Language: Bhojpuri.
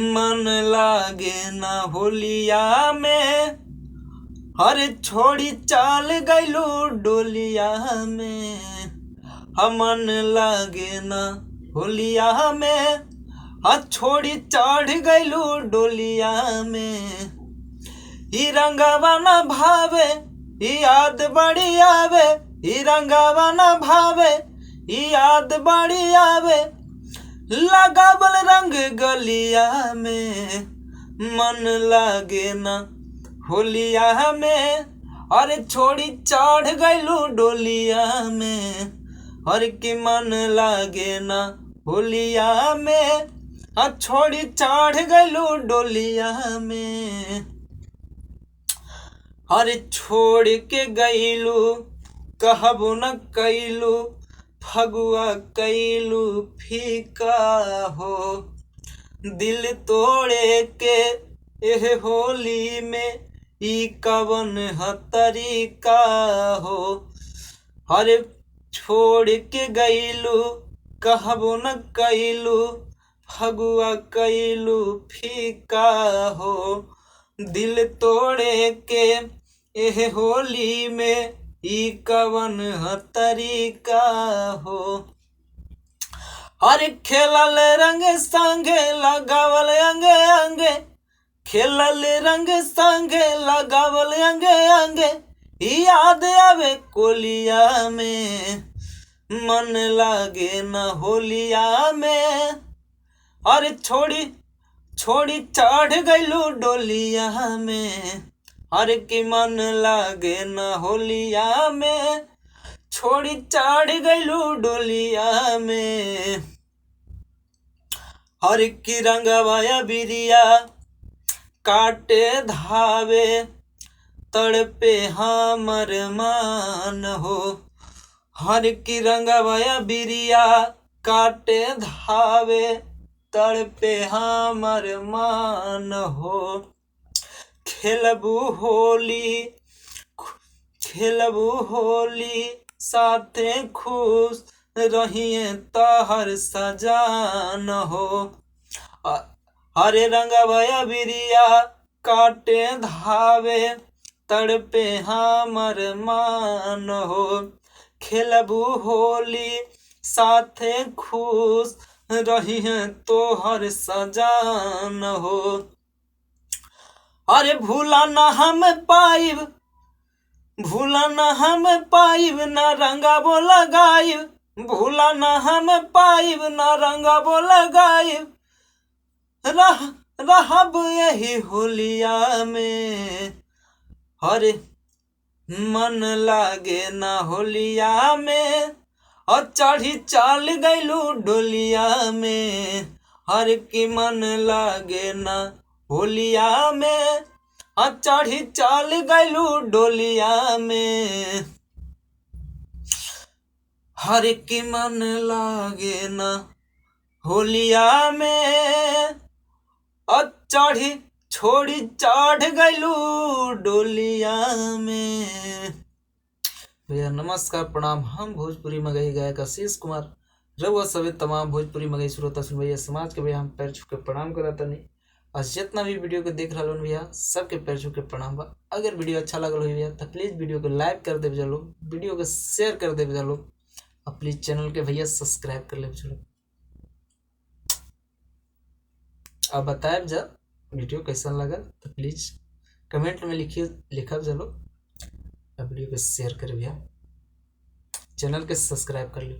मन लागे ना होलिया में, हरे छोड़ी चाल गइलू डोलिया में। मन लागे ना होलिया में, छोड़ी चढ़ गइलू डोलिया में। ई रंगवा न भावे ई याद बड़ी आवे, ई रंगवा न भावे ई याद बड़ी आवे। लगावल रंग गलिया में, मन लागे ना होलिया में। अरे छोड़ी चढ़ गइलू डोलिया में, हर की मन लागे ना होलिया में। छोड़ी चढ़ गइलू डोलिया में। अरे छोड़ के गइलू कहबो न कैलू, फगुआ कैलू फीका हो। दिल तोड़े के एह होली में ई कवन ह तरीका हो। अरे छोड़ के गइलू कहबो न कैलू, फगुआ कैलू फीका हो। दिल तोड़े के एह होली में ई कवन ह तरीका हो। अरे खेलल रंग संगे लगावल अंगे अंगे, खेलल रंग संगे लगावल अंगे अंगे। याद आवे कोलिया में, मन लागे ना होलिया में। अरे छोड़ी चढ़ गइलू डोलिया में, हर की मन लागे ना होलिया में। छोड़ी चढ़ गइलू डोलिया में। हर की रंगवाया बिरिया काटे धावे, तड़पे हमर मान हो। हर की रंगवाया बिरिया काटे धावे, तड़पे हमर मान हो। खेलबू होली साथे खुश रहिए तहर सजान हो। हरे रंगवया बिरिया काटे धावे, तड़पे हमर मान हो। खेलबू होली साथे खुश रहिए तोहर सजान हो। अरे भूला ना हम पाइब, भूला ना हम पाइब ना रंगाबो लगाइब। भूला ना हम पाइब ना रंगाबो लगाइब। रहब यही होलिया में, हरे मन लागे ना होलिया में। और चढ़ी चाल गइलू डोलिया में, हर की मन लागे ना होलिया में। चढ़ी चाल गइलू डोलिया में, हर की मन लागे ना होलिया में। छोड़ी चढ़ गइलू डोलिया में। भैया नमस्कार प्रणाम, हम भोजपुरी मगही गायक आशीष कुमार रउआ सभी तमाम भोजपुरी मगही श्रोता सुन भैया समाज के भैया हम पैर छू के प्रणाम करता नहीं। और जितना भी वीडियो को देख रहा भैया सबके पैर छू के प्रणाम बा। अगर वीडियो अच्छा लगल हो भैया तो प्लीज़ वीडियो को लाइक कर दे चलो, वीडियो को शेयर कर दे चलो, और प्लीज़ चैनल के भैया सब्सक्राइब कर ले चलो। अब बताए जा वीडियो कैसा लगा तो प्लीज़ कमेंट में लिखा चलो, वीडियो को शेयर कर भैया, चैनल के सब्सक्राइब कर लो।